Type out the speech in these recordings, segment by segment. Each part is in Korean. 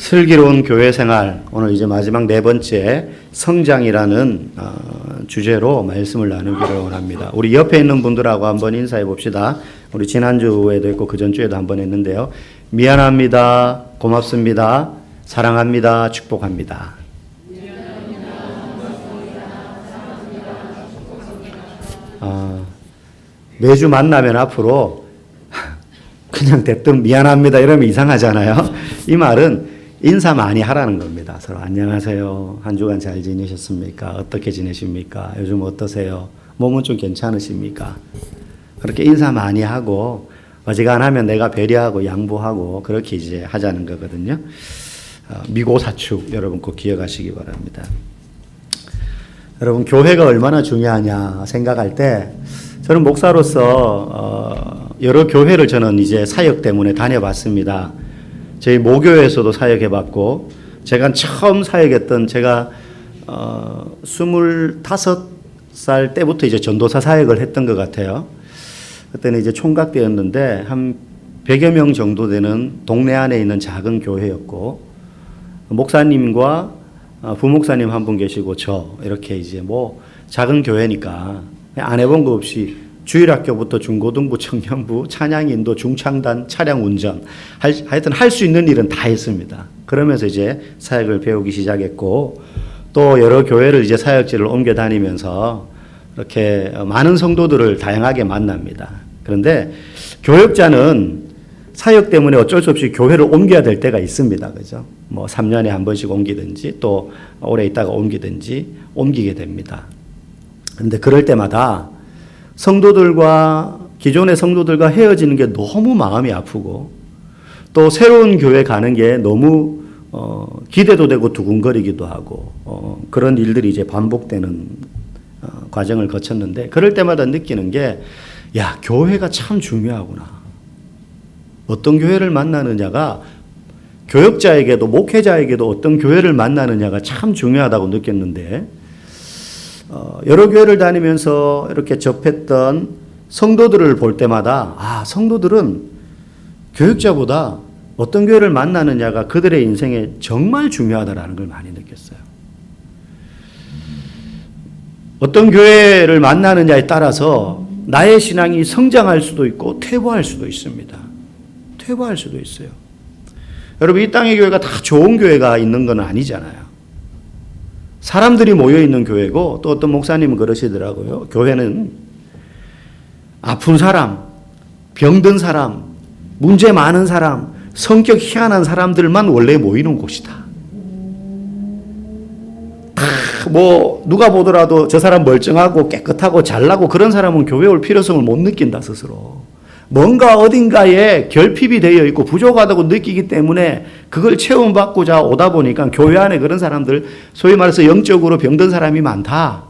슬기로운 교회 생활, 오늘 이제 마지막 네 번째 성장이라는 주제로 말씀을 나누기를 원합니다. 우리 옆에 있는 분들하고 한번 인사해 봅시다. 우리 지난주에도 했고 그 전주에도 한번 했는데요. 미안합니다. 고맙습니다. 사랑합니다. 축복합니다. 매주 만나면 앞으로 그냥 대뜸 미안합니다 이러면 이상하잖아요. 이 말은 인사 많이 하라는 겁니다. 서로 안녕하세요. 한 주간 잘 지내셨습니까? 어떻게 지내십니까? 요즘 어떠세요? 몸은 좀 괜찮으십니까? 그렇게 인사 많이 하고 어지간하면 내가 배려하고 양보하고 그렇게 이제 하자는 거거든요. 미고사축 여러분 꼭 기억하시기 바랍니다. 여러분 교회가 얼마나 중요하냐 생각할 때 저는 목사로서 여러 교회를 저는 이제 사역 때문에 다녀봤습니다. 저희 모교에서도 사역해봤고 제가 처음 사역했던 제가 25살 때부터 이제 전도사 사역을 했던 것 같아요. 그때는 이제 총각되었는데 한 100여 명 정도 되는 동네 안에 있는 작은 교회였고 목사님과 부목사님 한 분 계시고 저 이렇게 이제 뭐 작은 교회니까 안 해본 거 없이 주일학교부터 중고등부, 청년부, 찬양인도, 중창단, 차량 운전 하여튼 할 수 있는 일은 다 했습니다. 그러면서 이제 사역을 배우기 시작했고 또 여러 교회를 이제 사역지를 옮겨 다니면서 이렇게 많은 성도들을 다양하게 만납니다. 그런데 교역자는 사역 때문에 어쩔 수 없이 교회를 옮겨야 될 때가 있습니다. 그죠? 뭐 3년에 한 번씩 옮기든지 또 오래 있다가 옮기든지 옮기게 됩니다. 그런데 그럴 때마다 성도들과 기존의 성도들과 헤어지는 게 너무 마음이 아프고 또 새로운 교회 가는 게 너무 기대도 되고 두근거리기도 하고 그런 일들이 이제 반복되는 과정을 거쳤는데 그럴 때마다 느끼는 게 야, 교회가 참 중요하구나. 어떤 교회를 만나느냐가 교역자에게도 목회자에게도 어떤 교회를 만나느냐가 참 중요하다고 느꼈는데 여러 교회를 다니면서 이렇게 접했던 성도들을 볼 때마다 성도들은 교역자보다 어떤 교회를 만나느냐가 그들의 인생에 정말 중요하다라는 걸 많이 느꼈어요. 어떤 교회를 만나느냐에 따라서 나의 신앙이 성장할 수도 있고 퇴보할 수도 있습니다. 퇴보할 수도 있어요. 여러분 이 땅의 교회가 다 좋은 교회가 있는 건 아니잖아요. 사람들이 모여있는 교회고 또 어떤 목사님은 그러시더라고요. 교회는 아픈 사람, 병든 사람, 문제 많은 사람, 성격 희한한 사람들만 원래 모이는 곳이다. 뭐 누가 보더라도 저 사람 멀쩡하고 깨끗하고 잘나고 그런 사람은 교회 올 필요성을 못 느낀다 스스로. 뭔가 어딘가에 결핍이 되어 있고 부족하다고 느끼기 때문에 그걸 체험받고자 오다 보니까 교회 안에 그런 사람들 소위 말해서 영적으로 병든 사람이 많다.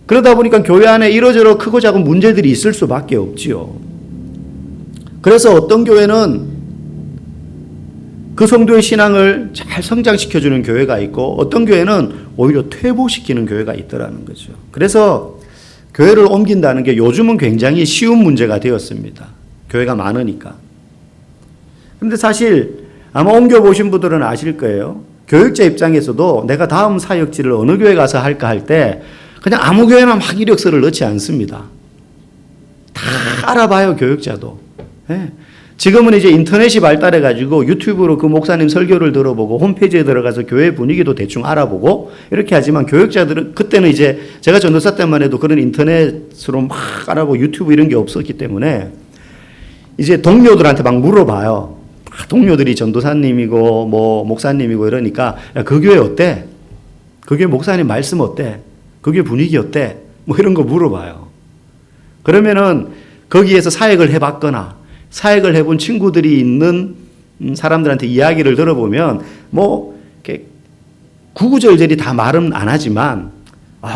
그러다 보니까 교회 안에 이러저러 크고 작은 문제들이 있을 수밖에 없지요. 그래서 어떤 교회는 그 성도의 신앙을 잘 성장시켜주는 교회가 있고 어떤 교회는 오히려 퇴보시키는 교회가 있더라는 거죠. 그래서 교회를 옮긴다는 게 요즘은 굉장히 쉬운 문제가 되었습니다. 교회가 많으니까. 그런데 사실 아마 옮겨보신 분들은 아실 거예요. 교육자 입장에서도 내가 다음 사역지를 어느 교회 가서 할까 할 때 그냥 아무 교회나 막 이력서를 넣지 않습니다. 다 알아봐요, 교육자도. 네. 지금은 이제 인터넷이 발달해가지고 유튜브로 그 목사님 설교를 들어보고 홈페이지에 들어가서 교회 분위기도 대충 알아보고 이렇게 하지만 교역자들은 그때는 이제 제가 전도사 때만 해도 그런 인터넷으로 막 알아보고 유튜브 이런 게 없었기 때문에 이제 동료들한테 막 물어봐요. 동료들이 전도사님이고 뭐 목사님이고 이러니까 야, 그 교회 어때? 그 교회 목사님 말씀 어때? 그 교회 분위기 어때? 뭐 이런 거 물어봐요. 그러면은 거기에서 사역을 해봤거나 사역을 해본 친구들이 있는 사람들한테 이야기를 들어보면 뭐 이렇게 구구절절히 다 말은 안 하지만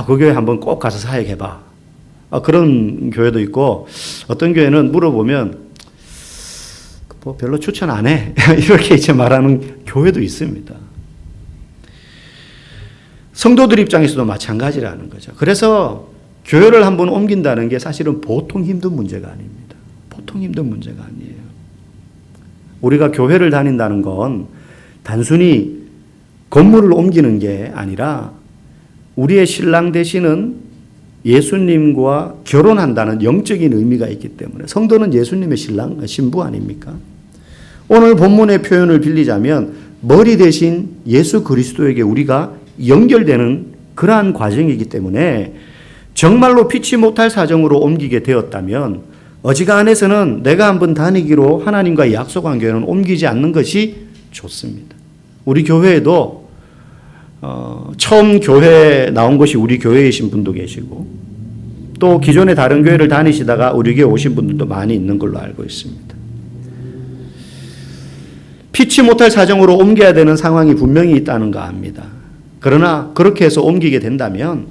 그 교회 한번 꼭 가서 사역해봐. 그런 교회도 있고 어떤 교회는 물어보면 뭐 별로 추천 안 해. 이렇게 이제 말하는 교회도 있습니다. 성도들 입장에서도 마찬가지라는 거죠. 그래서 교회를 한번 옮긴다는 게 사실은 보통 힘든 문제가 아닙니다. 보통 힘든 문제가 아니에요. 우리가 교회를 다닌다는 건 단순히 건물을 옮기는 게 아니라 우리의 신랑 되시는 예수님과 결혼한다는 영적인 의미가 있기 때문에 성도는 예수님의 신부 아닙니까? 오늘 본문의 표현을 빌리자면 머리 대신 예수 그리스도에게 우리가 연결되는 그러한 과정이기 때문에 정말로 피치 못할 사정으로 옮기게 되었다면 어지간해서는 내가 한번 다니기로 하나님과 약속한 교회는 옮기지 않는 것이 좋습니다. 우리 교회에도 처음 교회에 나온 것이 우리 교회이신 분도 계시고 또 기존의 다른 교회를 다니시다가 우리 교회 오신 분들도 많이 있는 걸로 알고 있습니다. 피치 못할 사정으로 옮겨야 되는 상황이 분명히 있다는 거 압니다. 그러나 그렇게 해서 옮기게 된다면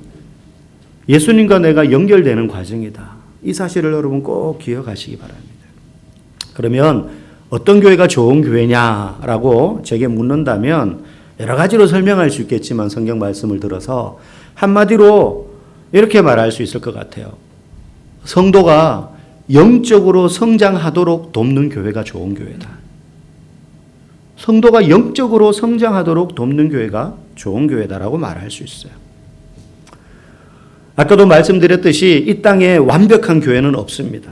예수님과 내가 연결되는 과정이다. 이 사실을 여러분 꼭 기억하시기 바랍니다. 그러면 어떤 교회가 좋은 교회냐라고 제게 묻는다면 여러 가지로 설명할 수 있겠지만 성경 말씀을 들어서 한마디로 이렇게 말할 수 있을 것 같아요. 성도가 영적으로 성장하도록 돕는 교회가 좋은 교회다. 성도가 영적으로 성장하도록 돕는 교회가 좋은 교회다라고 말할 수 있어요. 아까도 말씀드렸듯이 이 땅에 완벽한 교회는 없습니다.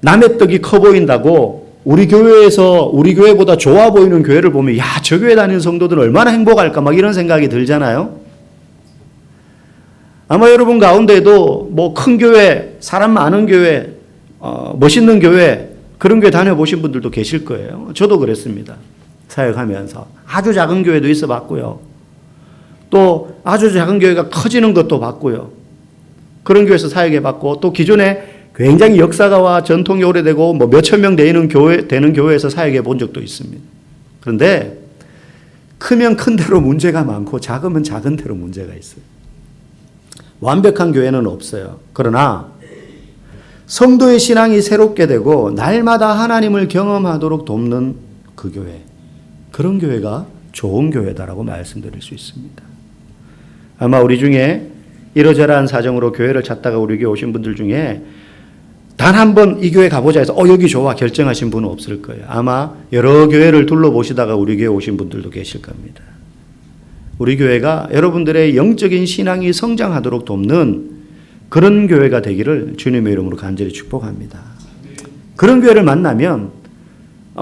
남의 떡이 커 보인다고 우리 교회보다 좋아 보이는 교회를 보면 야, 저 교회 다니는 성도들은 얼마나 행복할까 막 이런 생각이 들잖아요. 아마 여러분 가운데도 뭐 큰 교회, 사람 많은 교회, 멋있는 교회 그런 교회 다녀보신 분들도 계실 거예요. 저도 그랬습니다. 사역하면서 아주 작은 교회도 있어 봤고요. 또 아주 작은 교회가 커지는 것도 봤고요. 그런 교회에서 사역해 봤고 또 기존에 굉장히 역사가와 전통이 오래되고 뭐 몇천 명 되는 교회에서 사역해 본 적도 있습니다. 그런데 크면 큰 대로 문제가 많고 작으면 작은 대로 문제가 있어요. 완벽한 교회는 없어요. 그러나 성도의 신앙이 새롭게 되고 날마다 하나님을 경험하도록 돕는 그 교회, 그런 교회가 좋은 교회다라고 말씀드릴 수 있습니다. 아마 우리 중에 이러저러한 사정으로 교회를 찾다가 우리 교회 오신 분들 중에 단 한 번 이 교회 가보자 해서 여기 좋아 결정하신 분은 없을 거예요. 아마 여러 교회를 둘러보시다가 우리 교회 오신 분들도 계실 겁니다. 우리 교회가 여러분들의 영적인 신앙이 성장하도록 돕는 그런 교회가 되기를 주님의 이름으로 간절히 축복합니다. 그런 교회를 만나면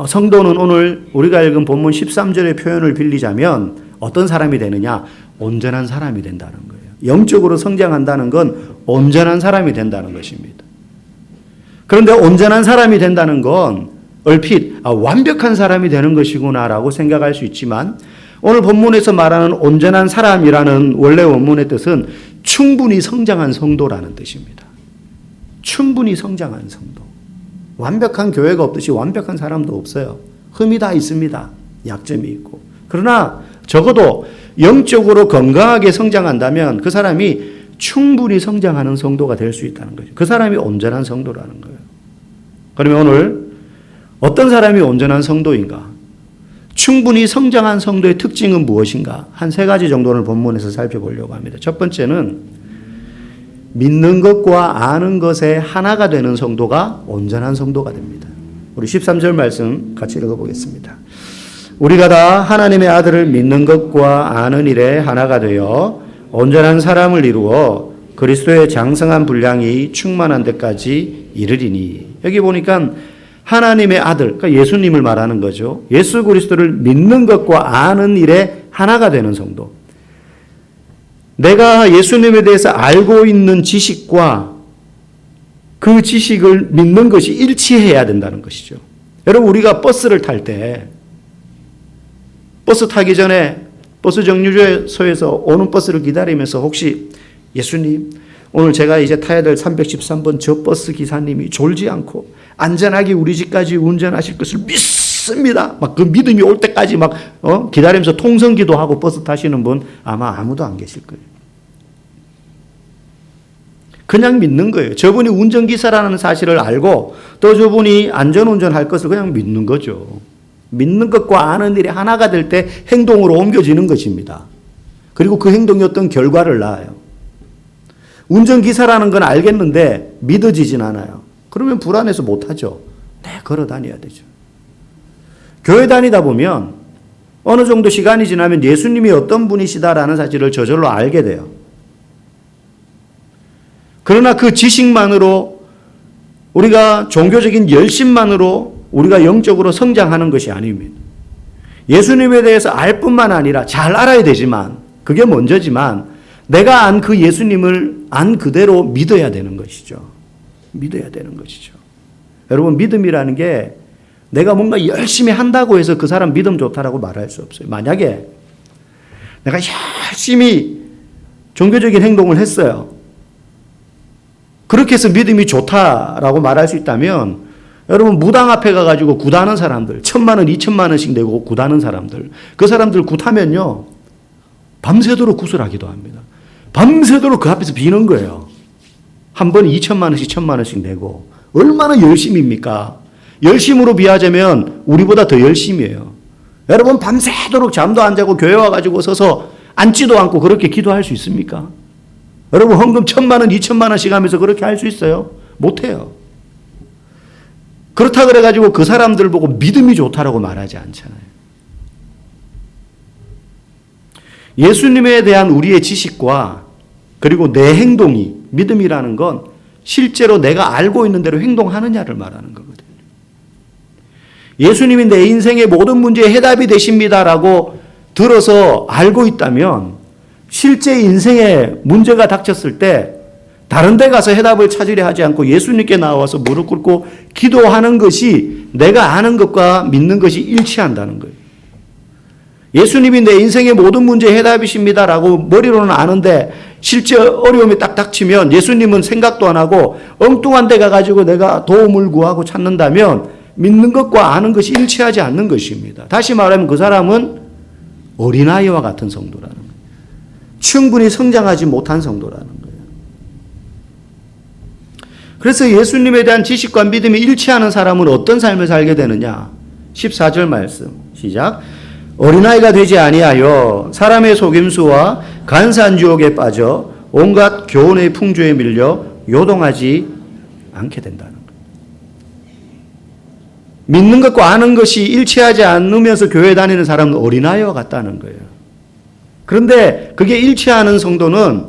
성도는 오늘 우리가 읽은 본문 13절의 표현을 빌리자면 어떤 사람이 되느냐? 온전한 사람이 된다는 거예요. 영적으로 성장한다는 건 온전한 사람이 된다는 것입니다. 그런데 온전한 사람이 된다는 건 얼핏 완벽한 사람이 되는 것이구나라고 생각할 수 있지만 오늘 본문에서 말하는 온전한 사람이라는 원래 원문의 뜻은 충분히 성장한 성도라는 뜻입니다. 충분히 성장한 성도. 완벽한 교회가 없듯이 완벽한 사람도 없어요. 흠이 다 있습니다. 약점이 있고. 그러나 적어도 영적으로 건강하게 성장한다면 그 사람이 충분히 성장하는 성도가 될 수 있다는 거죠. 그 사람이 온전한 성도라는 거예요. 그러면 오늘 어떤 사람이 온전한 성도인가? 충분히 성장한 성도의 특징은 무엇인가? 한 세 가지 정도를 본문에서 살펴보려고 합니다. 첫 번째는 믿는 것과 아는 것에 하나가 되는 성도가 온전한 성도가 됩니다. 우리 13절 말씀 같이 읽어보겠습니다. 우리가 다 하나님의 아들을 믿는 것과 아는 일에 하나가 되어 온전한 사람을 이루어 그리스도의 장성한 분량이 충만한 데까지 이르리니. 여기 보니까 하나님의 아들, 그러니까 예수님을 말하는 거죠. 예수 그리스도를 믿는 것과 아는 일에 하나가 되는 성도. 내가 예수님에 대해서 알고 있는 지식과 그 지식을 믿는 것이 일치해야 된다는 것이죠. 여러분 우리가 버스를 탈 때 버스 타기 전에 버스 정류소에서 오는 버스를 기다리면서 혹시 예수님 오늘 제가 이제 타야 될 313번 저 버스 기사님이 졸지 않고 안전하게 우리 집까지 운전하실 것을 믿습니다. 막 그 믿음이 올 때까지 막 기다리면서 통성기도 하고 버스 타시는 분 아마 아무도 안 계실 거예요. 그냥 믿는 거예요. 저분이 운전기사라는 사실을 알고 또 저분이 안전운전할 것을 그냥 믿는 거죠. 믿는 것과 아는 일이 하나가 될 때 행동으로 옮겨지는 것입니다. 그리고 그 행동이 어떤 결과를 낳아요. 운전기사라는 건 알겠는데 믿어지진 않아요. 그러면 불안해서 못하죠. 걸어 다녀야 되죠. 교회 다니다 보면 어느 정도 시간이 지나면 예수님이 어떤 분이시다라는 사실을 저절로 알게 돼요. 그러나 그 지식만으로 우리가 종교적인 열심만으로 우리가 영적으로 성장하는 것이 아닙니다. 예수님에 대해서 알 뿐만 아니라 잘 알아야 되지만 그게 먼저지만 내가 안 그 예수님을 안 그대로 믿어야 되는 것이죠. 믿어야 되는 것이죠. 여러분 믿음이라는 게 내가 뭔가 열심히 한다고 해서 그 사람 믿음 좋다라고 말할 수 없어요. 만약에 내가 열심히 종교적인 행동을 했어요. 그렇게 해서 믿음이 좋다라고 말할 수 있다면 여러분 무당 앞에 가가지고 굿하는 사람들 1,000만 원, 2,000만 원씩 내고 굿하는 사람들 그 사람들 굿하면요 밤새도록 굿을 하기도 합니다. 밤새도록 그 앞에서 비는 거예요. 한 번에 2,000만 원씩 1,000만 원씩 내고 얼마나 열심입니까? 열심으로 비하자면 우리보다 더 열심이에요. 여러분 밤새도록 잠도 안 자고 교회 와가지고 서서 앉지도 않고 그렇게 기도할 수 있습니까? 여러분 헌금 1,000만 원, 2,000만 원씩 하면서 그렇게 할 수 있어요? 못해요. 그렇다 그래가지고 그 사람들 보고 믿음이 좋다라고 말하지 않잖아요. 예수님에 대한 우리의 지식과 그리고 내 행동이 믿음이라는 건 실제로 내가 알고 있는 대로 행동하느냐를 말하는 거거든요. 예수님이 내 인생의 모든 문제의 해답이 되십니다라고 들어서 알고 있다면 실제 인생에 문제가 닥쳤을 때 다른 데 가서 해답을 찾으려 하지 않고 예수님께 나와서 무릎 꿇고 기도하는 것이 내가 아는 것과 믿는 것이 일치한다는 거예요. 예수님이 내 인생의 모든 문제의 해답이십니다라고 머리로는 아는데 실제 어려움이 딱 닥치면 예수님은 생각도 안 하고 엉뚱한 데 가가지고 내가 도움을 구하고 찾는다면 믿는 것과 아는 것이 일치하지 않는 것입니다. 다시 말하면 그 사람은 어린아이와 같은 성도라는 거예요. 충분히 성장하지 못한 성도라는 거예요. 그래서 예수님에 대한 지식과 믿음이 일치하는 사람은 어떤 삶을 살게 되느냐? 14절 말씀 시작. 어린아이가 되지 아니하여 사람의 속임수와 간사한 유혹에 빠져 온갖 교훈의 풍조에 밀려 요동하지 않게 된다는 거예요. 믿는 것과 아는 것이 일치하지 않으면서 교회 다니는 사람은 어린아이와 같다는 거예요. 그런데 그게 일치하는 성도는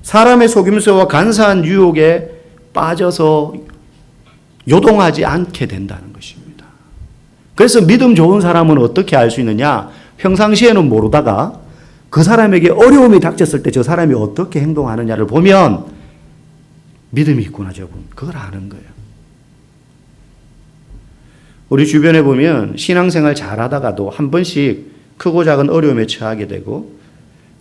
사람의 속임수와 간사한 유혹에 빠져서 요동하지 않게 된다는 것입니다. 그래서 믿음 좋은 사람은 어떻게 알 수 있느냐? 평상시에는 모르다가 그 사람에게 어려움이 닥쳤을 때 저 사람이 어떻게 행동하느냐를 보면 믿음이 있구나 저분. 그걸 아는 거예요. 우리 주변에 보면 신앙생활 잘하다가도 한 번씩 크고 작은 어려움에 처하게 되고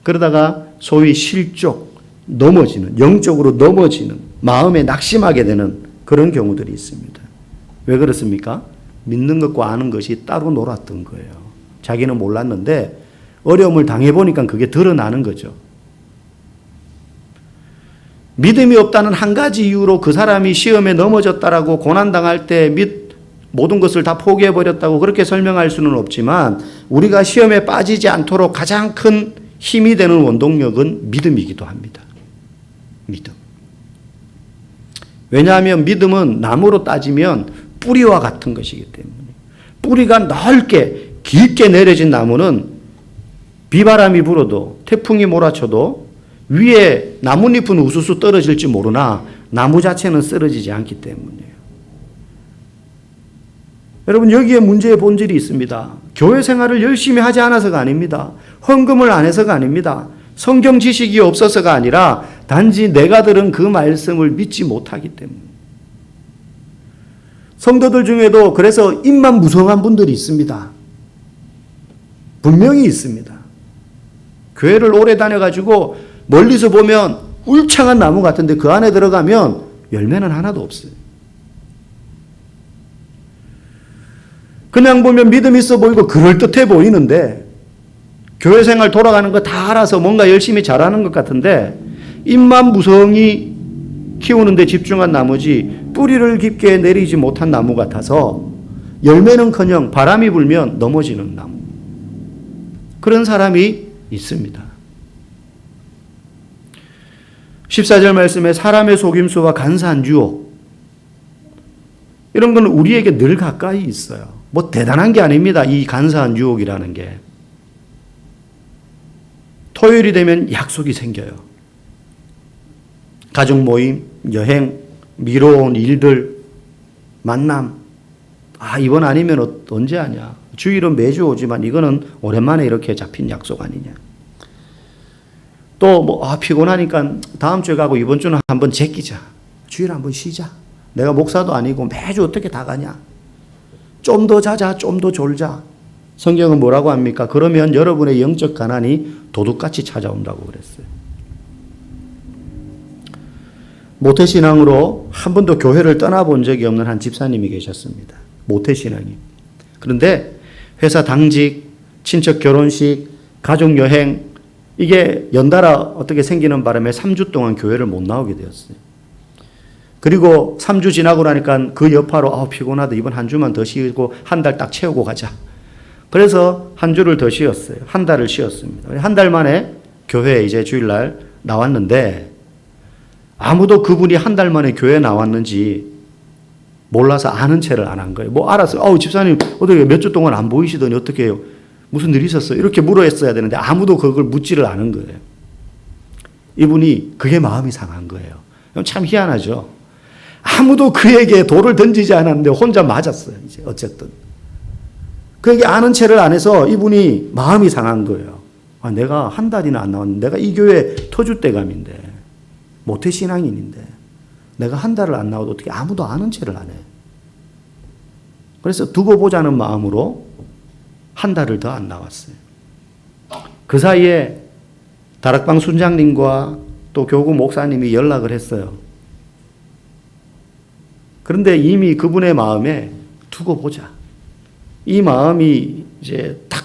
그러다가 소위 실족, 넘어지는, 영적으로 넘어지는, 마음에 낙심하게 되는 그런 경우들이 있습니다. 왜 그렇습니까? 믿는 것과 아는 것이 따로 놀았던 거예요. 자기는 몰랐는데 어려움을 당해보니까 그게 드러나는 거죠. 믿음이 없다는 한 가지 이유로 그 사람이 시험에 넘어졌다라고 고난당할 때 모든 것을 다 포기해버렸다고 그렇게 설명할 수는 없지만 우리가 시험에 빠지지 않도록 가장 큰 힘이 되는 원동력은 믿음이기도 합니다. 믿음. 왜냐하면 믿음은 나무로 따지면 뿌리와 같은 것이기 때문에 뿌리가 넓게 길게 내려진 나무는 비바람이 불어도 태풍이 몰아쳐도 위에 나뭇잎은 우수수 떨어질지 모르나 나무 자체는 쓰러지지 않기 때문이에요. 여러분 여기에 문제의 본질이 있습니다. 교회 생활을 열심히 하지 않아서가 아닙니다. 헌금을 안 해서가 아닙니다. 성경 지식이 없어서가 아니라 단지 내가 들은 그 말씀을 믿지 못하기 때문에. 성도들 중에도 그래서 입만 무성한 분들이 있습니다. 분명히 있습니다. 교회를 오래 다녀가지고 멀리서 보면 울창한 나무 같은데 그 안에 들어가면 열매는 하나도 없어요. 그냥 보면 믿음 있어 보이고 그럴듯해 보이는데 교회 생활 돌아가는 거 다 알아서 뭔가 열심히 잘하는 것 같은데 입만 무성히 키우는 데 집중한 나머지 뿌리를 깊게 내리지 못한 나무 같아서 열매는커녕 바람이 불면 넘어지는 나무. 그런 사람이 있습니다. 14절 말씀에 사람의 속임수와 간사한 유혹. 이런 건 우리에게 늘 가까이 있어요. 뭐 대단한 게 아닙니다. 이 간사한 유혹이라는 게. 토요일이 되면 약속이 생겨요. 가족 모임, 여행, 미뤄온 일들, 만남. 아, 이번 아니면 언제 하냐. 주일은 매주 오지만 이거는 오랜만에 이렇게 잡힌 약속 아니냐. 또 피곤하니까 다음 주에 가고 이번 주는 한번 제끼자. 주일 한번 쉬자. 내가 목사도 아니고 매주 어떻게 다 가냐. 좀 더 자자, 좀 더 졸자. 성경은 뭐라고 합니까? 그러면 여러분의 영적 가난이 도둑같이 찾아온다고 그랬어요. 모태신앙으로 한 번도 교회를 떠나본 적이 없는 한 집사님이 계셨습니다. 모태신앙이. 그런데 회사 당직, 친척 결혼식, 가족여행 이게 연달아 어떻게 생기는 바람에 3주 동안 교회를 못 나오게 되었어요. 그리고 3주 지나고 나니까 그 여파로 피곤하다. 이번 한 주만 더 쉬고 한 달 딱 채우고 가자. 그래서 한 주를 더 쉬었어요. 한 달을 쉬었습니다. 한 달 만에 교회에 이제 주일날 나왔는데 아무도 그분이 한 달 만에 교회에 나왔는지 몰라서 아는 체를 안 한 거예요. 알았어요. 집사님 어떻게 몇 주 동안 안 보이시더니 어떻게 해요? 무슨 일 있었어요? 이렇게 물어했어야 되는데 아무도 그걸 묻지를 않은 거예요. 이분이 그게 마음이 상한 거예요. 참 희한하죠. 아무도 그에게 돌을 던지지 않았는데 혼자 맞았어요. 이제 어쨌든. 그에게 아는 체를 안 해서 이분이 마음이 상한 거예요. 내가 한 달이나 안 나왔는데 내가 이 교회 터줏대감인데 모태신앙인인데 내가 한 달을 안 나와도 어떻게 아무도 아는 체를 안 해. 그래서 두고 보자는 마음으로 한 달을 더 안 나왔어요. 그 사이에 다락방 순장님과 또 교구 목사님이 연락을 했어요. 그런데 이미 그분의 마음에 두고 보자. 이 마음이 이제 딱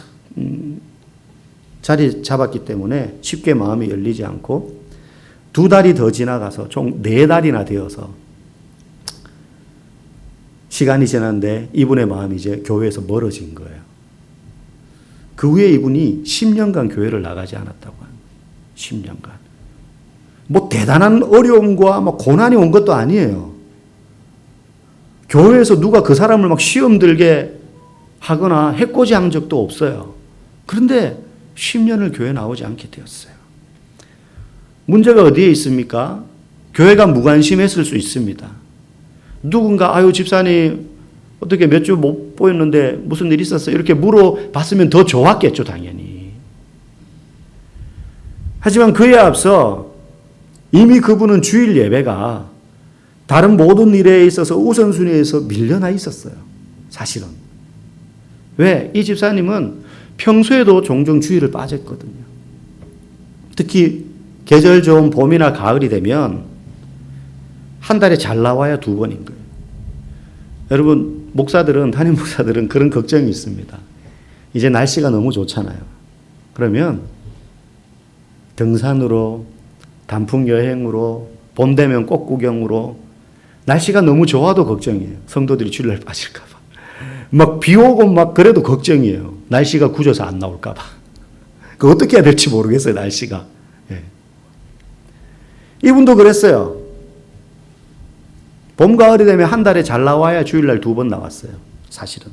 자리 잡았기 때문에 쉽게 마음이 열리지 않고 2달이 더 지나가서 총 4달이나 되어서 시간이 지났는데 이분의 마음이 이제 교회에서 멀어진 거예요. 그 후에 이분이 10년간 교회를 나가지 않았다고 합니다. 10년간. 대단한 어려움과 고난이 온 것도 아니에요. 교회에서 누가 그 사람을 시험 들게 하거나 해코지 한 적도 없어요. 그런데 10년을 교회 나오지 않게 되었어요. 문제가 어디에 있습니까? 교회가 무관심했을 수 있습니다. 누군가 집사님 어떻게 몇 주 못 보였는데 무슨 일 있었어요? 이렇게 물어봤으면 더 좋았겠죠, 당연히. 하지만 그에 앞서 이미 그분은 주일 예배가 다른 모든 일에 있어서 우선순위에서 밀려나 있었어요. 사실은. 왜? 이 집사님은 평소에도 종종 주일을 빠졌거든요. 특히 계절 좋은 봄이나 가을이 되면 한 달에 잘 나와야 2번인 거예요. 여러분, 담임 목사들은 그런 걱정이 있습니다. 이제 날씨가 너무 좋잖아요. 그러면 등산으로, 단풍 여행으로, 봄 되면 꽃 구경으로 날씨가 너무 좋아도 걱정이에요. 성도들이 주일날 빠질까 봐. 비 오고 그래도 걱정이에요. 날씨가 굳어서 안 나올까 봐. 그 어떻게 해야 될지 모르겠어요, 날씨가. 예. 이분도 그랬어요. 봄, 가을이 되면 한 달에 잘 나와야 주일날 2번 나왔어요. 사실은.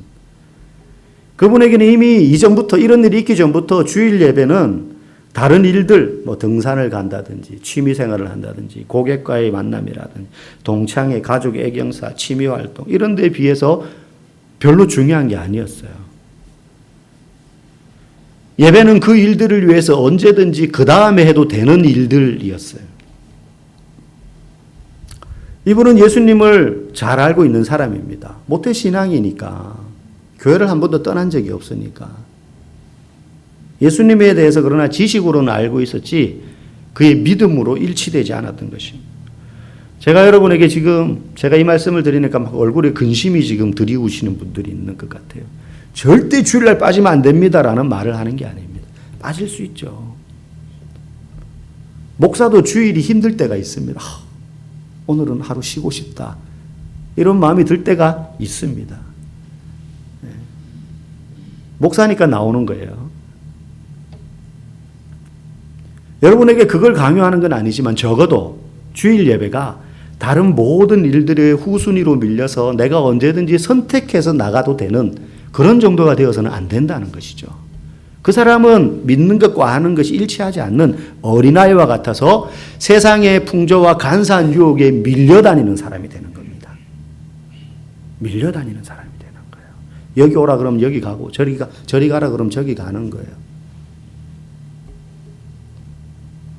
그분에게는 이미 이전부터 이런 일이 있기 전부터 주일 예배는 다른 일들, 등산을 간다든지 취미생활을 한다든지 고객과의 만남이라든지 동창회, 가족 애경사, 취미활동 이런 데에 비해서 별로 중요한 게 아니었어요. 예배는 그 일들을 위해서 언제든지 그 다음에 해도 되는 일들이었어요. 이분은 예수님을 잘 알고 있는 사람입니다. 모태신앙이니까 교회를 한 번도 떠난 적이 없으니까 예수님에 대해서 그러나 지식으로는 알고 있었지 그의 믿음으로 일치되지 않았던 것입니다. 제가 여러분에게 지금 제가 이 말씀을 드리니까 얼굴에 근심이 지금 들이우시는 분들이 있는 것 같아요. 절대 주일날 빠지면 안 됩니다라는 말을 하는 게 아닙니다. 빠질 수 있죠. 목사도 주일이 힘들 때가 있습니다. 오늘은 하루 쉬고 싶다. 이런 마음이 들 때가 있습니다. 네. 목사니까 나오는 거예요. 여러분에게 그걸 강요하는 건 아니지만 적어도 주일 예배가 다른 모든 일들의 후순위로 밀려서 내가 언제든지 선택해서 나가도 되는 그런 정도가 되어서는 안 된다는 것이죠. 그 사람은 믿는 것과 하는 것이 일치하지 않는 어린아이와 같아서 세상의 풍조와 간사한 유혹에 밀려다니는 사람이 되는 겁니다. 밀려다니는 사람이 되는 거예요. 여기 오라 그러면 여기 가고 저리 가라 그러면 저기 가는 거예요.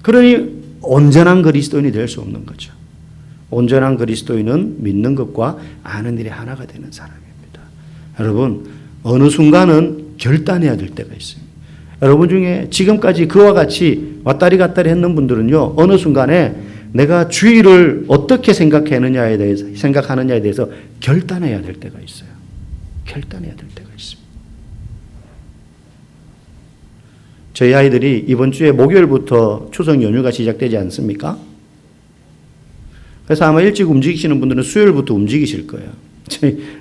그러니 온전한 그리스도인이 될 수 없는 거죠. 온전한 그리스도인은 믿는 것과 아는 일이 하나가 되는 사람입니다. 여러분, 어느 순간은 결단해야 될 때가 있습니다. 여러분 중에 지금까지 그와 같이 왔다리 갔다리 했는 분들은요, 어느 순간에 내가 주의를 어떻게 생각하느냐에 대해서 결단해야 될 때가 있어요. 결단해야 될 때가 있습니다. 저희 아이들이 이번 주에 목요일부터 추석 연휴가 시작되지 않습니까? 그래서 아마 일찍 움직이시는 분들은 수요일부터 움직이실 거예요.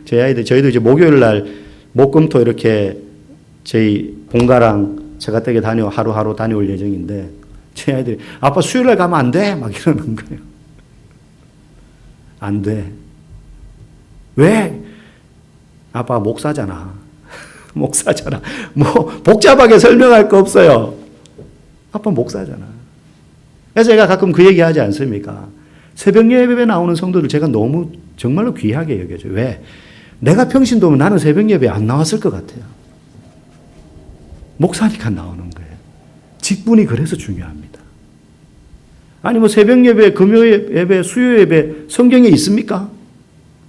저희 아이들, 저희도 이제 목요일 날, 목금토 이렇게 저희 본가랑 제가 댁에 하루하루 다녀올 예정인데, 제 아이들이, 아빠 수요일 날 가면 안 돼? 막 이러는 거예요. 안 돼. 왜? 아빠 목사잖아. 목사잖아. 뭐, 복잡하게 설명할 거 없어요. 아빠 목사잖아. 그래서 제가 가끔 그 얘기 하지 않습니까? 새벽 예배에 나오는 성도들 제가 너무 정말로 귀하게 여겨줘요. 왜? 내가 평신도면 나는 새벽 예배에 안 나왔을 것 같아요. 목사니까 나오는 거예요. 직분이 그래서 중요합니다. 아니 뭐 새벽 예배, 금요 예배, 수요 예배 성경에 있습니까?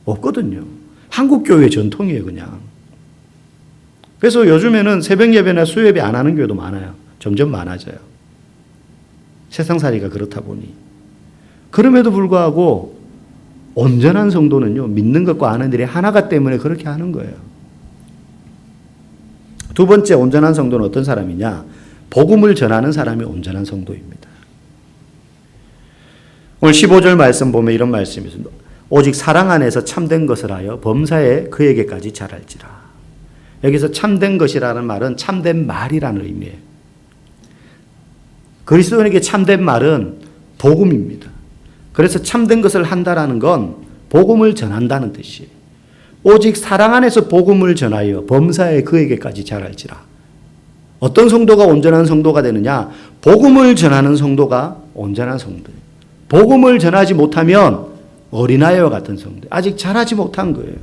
없거든요. 한국 교회 전통이에요, 그냥. 그래서 요즘에는 새벽 예배나 수요 예배 안 하는 교회도 많아요. 점점 많아져요. 세상살이가 그렇다 보니. 그럼에도 불구하고 온전한 성도는요, 믿는 것과 아는 일이 하나가 때문에 그렇게 하는 거예요. 두 번째 온전한 성도는 어떤 사람이냐? 복음을 전하는 사람이 온전한 성도입니다. 오늘 15절 말씀 보면 이런 말씀이 있습니다. 오직 사랑 안에서 참된 것을 하여 범사에 그에게까지 자랄지라. 여기서 참된 것이라는 말은 참된 말이라는 의미예요. 그리스도인에게 참된 말은 복음입니다. 그래서 참된 것을 한다라는 건 복음을 전한다는 뜻이에요. 오직 사랑 안에서 복음을 전하여 범사에 그에게까지 자랄지라. 어떤 성도가 온전한 성도가 되느냐? 복음을 전하는 성도가 온전한 성도예요. 복음을 전하지 못하면 어린아이와 같은 성도, 아직 자라지 못한 거예요.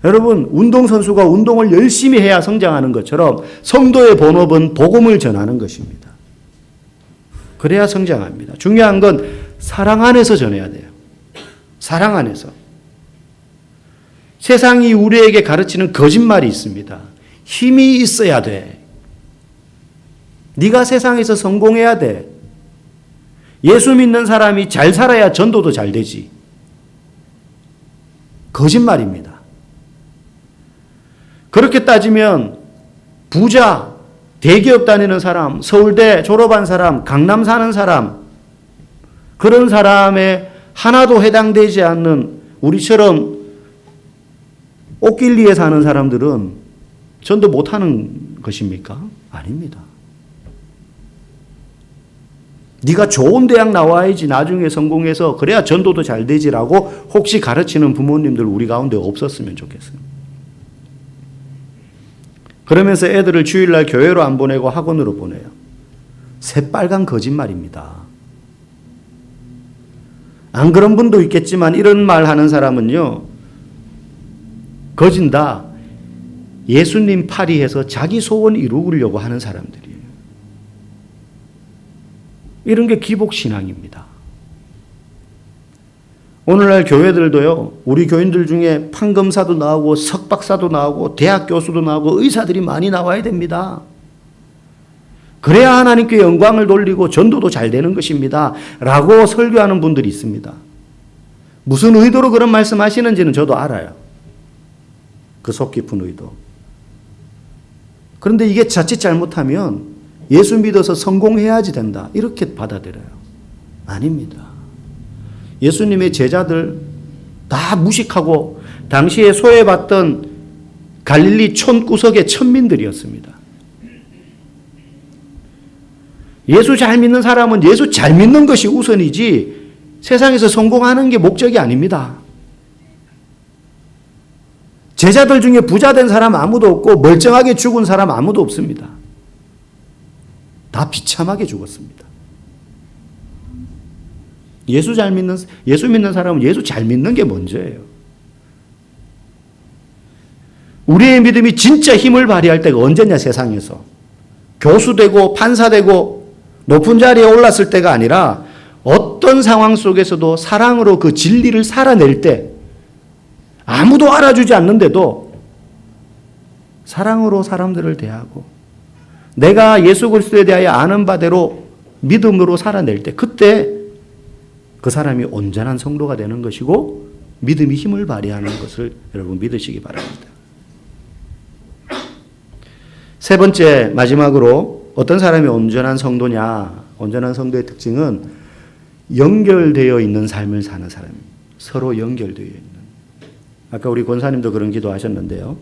여러분, 운동선수가 운동을 열심히 해야 성장하는 것처럼 성도의 본업은 복음을 전하는 것입니다. 그래야 성장합니다. 중요한 건 사랑 안에서 전해야 돼요. 사랑 안에서. 세상이 우리에게 가르치는 거짓말이 있습니다. 힘이 있어야 돼. 네가 세상에서 성공해야 돼. 예수 믿는 사람이 잘 살아야 전도도 잘 되지. 거짓말입니다. 그렇게 따지면 부자, 대기업 다니는 사람, 서울대 졸업한 사람, 강남 사는 사람, 그런 사람에 하나도 해당되지 않는 우리처럼 옥길리에 사는 사람들은 전도 못하는 것입니까? 아닙니다. 네가 좋은 대학 나와야지 나중에 성공해서 그래야 전도도 잘 되지라고 혹시 가르치는 부모님들 우리 가운데 없었으면 좋겠어요. 그러면서 애들을 주일날 교회로 안 보내고 학원으로 보내요. 새빨간 거짓말입니다. 안 그런 분도 있겠지만 이런 말 하는 사람은요, 거진다. 예수님 파리해서 자기 소원 이루려고 하는 사람들이에요. 이런 게 기복신앙입니다. 오늘날 교회들도요, 우리 교인들 중에 판검사도 나오고 석박사도 나오고 대학 교수도 나오고 의사들이 많이 나와야 됩니다. 그래야 하나님께 영광을 돌리고 전도도 잘 되는 것입니다. 라고 설교하는 분들이 있습니다. 무슨 의도로 그런 말씀 하시는지는 저도 알아요. 그 속 깊은 의도. 그런데 이게 자칫 잘못하면 예수 믿어서 성공해야지 된다. 이렇게 받아들여요. 아닙니다. 예수님의 제자들 다 무식하고 당시에 소외받던 갈릴리 촌구석의 천민들이었습니다. 예수 잘 믿는 사람은 예수 잘 믿는 것이 우선이지 세상에서 성공하는 게 목적이 아닙니다. 제자들 중에 부자 된 사람 아무도 없고 멀쩡하게 죽은 사람 아무도 없습니다. 다 비참하게 죽었습니다. 예수 믿는 사람은 예수 잘 믿는 게 먼저예요. 우리의 믿음이 진짜 힘을 발휘할 때가 언제냐, 세상에서. 교수 되고 판사 되고 높은 자리에 올랐을 때가 아니라 어떤 상황 속에서도 사랑으로 그 진리를 살아낼 때, 아무도 알아주지 않는데도 사랑으로 사람들을 대하고 내가 예수 그리스도에 대하여 아는 바대로 믿음으로 살아낼 때, 그때 그 사람이 온전한 성도가 되는 것이고 믿음이 힘을 발휘하는 것을 여러분 믿으시기 바랍니다. 세 번째, 마지막으로 어떤 사람이 온전한 성도냐? 온전한 성도의 특징은 연결되어 있는 삶을 사는 사람입니다. 서로 연결되어 있는. 아까 우리 권사님도 그런 기도 하셨는데요.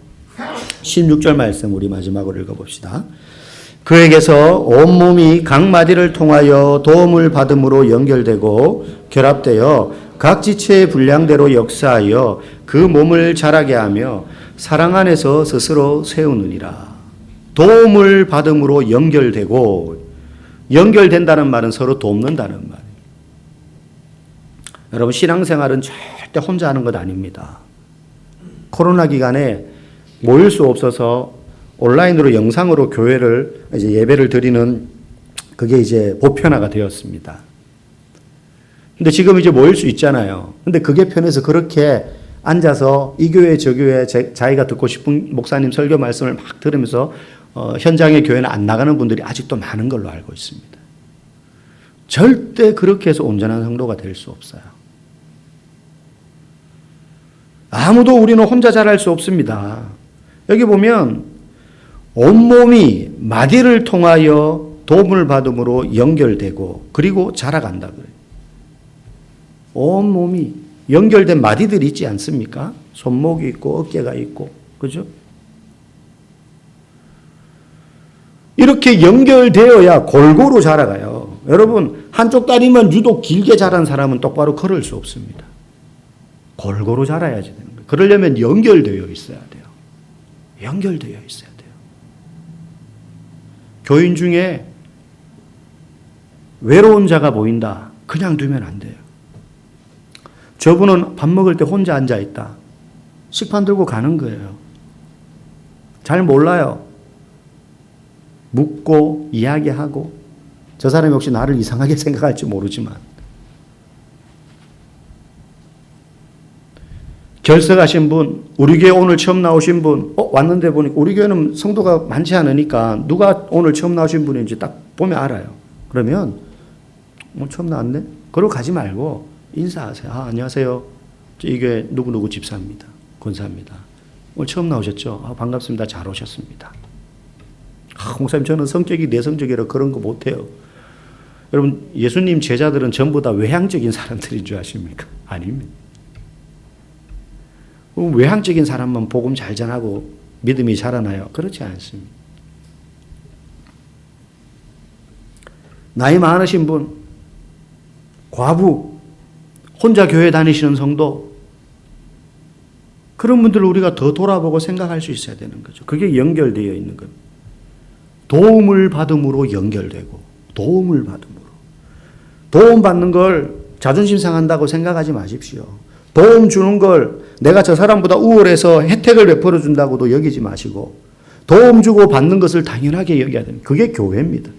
16절 말씀 우리 마지막으로 읽어봅시다. 그에게서 온몸이 각 마디를 통하여 도움을 받음으로 연결되고 결합되어 각 지체의 분량대로 역사하여 그 몸을 자라게 하며 사랑 안에서 스스로 세우느니라. 도움을 받음으로 연결되고, 연결된다는 말은 서로 돕는다는 말이에요. 여러분, 신앙생활은 절대 혼자 하는 것 아닙니다. 코로나 기간에 모일 수 없어서 온라인으로 영상으로 교회를 이제 예배를 드리는 그게 이제 보편화가 되었습니다. 근데 지금 이제 모일 수 있잖아요. 근데 그게 편해서 그렇게 앉아서 이 교회 저 교회 자기가 듣고 싶은 목사님 설교 말씀을 막 들으면서 현장의 교회는 안 나가는 분들이 아직도 많은 걸로 알고 있습니다. 절대 그렇게 해서 온전한 성도가 될 수 없어요. 아무도 우리는 혼자 잘할 수 없습니다. 여기 보면 온몸이 마디를 통하여 도움을 받음으로 연결되고 그리고 자라간다 그래요. 온몸이 연결된 마디들이 있지 않습니까? 손목이 있고 어깨가 있고, 그죠? 이렇게 연결되어야 골고루 자라가요. 여러분, 한쪽 다리만 유독 길게 자란 사람은 똑바로 걸을 수 없습니다. 골고루 자라야지 되는 거예요. 그러려면 연결되어 있어야 돼요. 연결되어 있어야 돼요. 교인 중에 외로운 자가 보인다. 그냥 두면 안 돼요. 저분은 밥 먹을 때 혼자 앉아 있다. 식판 들고 가는 거예요. 잘 몰라요. 묻고 이야기하고, 저 사람이 혹시 나를 이상하게 생각할지 모르지만, 결석하신 분, 우리 교회 오늘 처음 나오신 분, 왔는데 보니까 우리 교회는 성도가 많지 않으니까 누가 오늘 처음 나오신 분인지 딱 보면 알아요. 그러면 처음 나왔네? 그러고 가지 말고 인사하세요. 안녕하세요. 이 교회 누구누구 집사입니다. 권사입니다. 오늘 처음 나오셨죠? 반갑습니다. 잘 오셨습니다. 목사님, 저는 성격이 내성적이라 그런 거 못해요. 여러분, 예수님 제자들은 전부 다 외향적인 사람들인 줄 아십니까? 아닙니다. 외향적인 사람만 복음 잘 전하고 믿음이 자라나요? 그렇지 않습니다. 나이 많으신 분, 과부, 혼자 교회 다니시는 성도, 그런 분들을 우리가 더 돌아보고 생각할 수 있어야 되는 거죠. 그게 연결되어 있는 겁니다. 도움을 받음으로 연결되고, 도움을 받음으로. 도움 받는 걸 자존심 상한다고 생각하지 마십시오. 도움 주는 걸 내가 저 사람보다 우월해서 혜택을 베풀어 준다고도 여기지 마시고, 도움 주고 받는 것을 당연하게 여겨야 됩니다. 그게 교회입니다.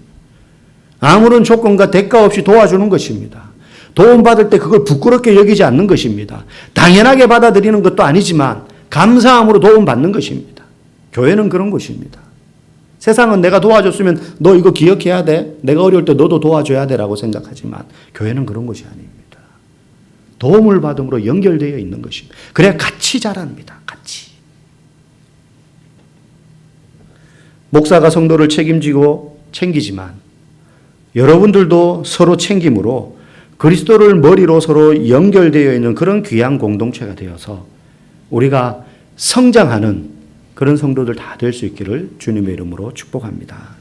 아무런 조건과 대가 없이 도와주는 것입니다. 도움받을 때 그걸 부끄럽게 여기지 않는 것입니다. 당연하게 받아들이는 것도 아니지만 감사함으로 도움받는 것입니다. 교회는 그런 것입니다. 세상은 내가 도와줬으면 너 이거 기억해야 돼. 내가 어려울 때 너도 도와줘야 돼라고 생각하지만 교회는 그런 것이 아닙니다. 도움을 받음으로 연결되어 있는 것입니다. 그래야 같이 자랍니다. 같이. 목사가 성도를 책임지고 챙기지만 여러분들도 서로 챙김으로 그리스도를 머리로 서로 연결되어 있는 그런 귀한 공동체가 되어서 우리가 성장하는 그런 성도들 다 될 수 있기를 주님의 이름으로 축복합니다.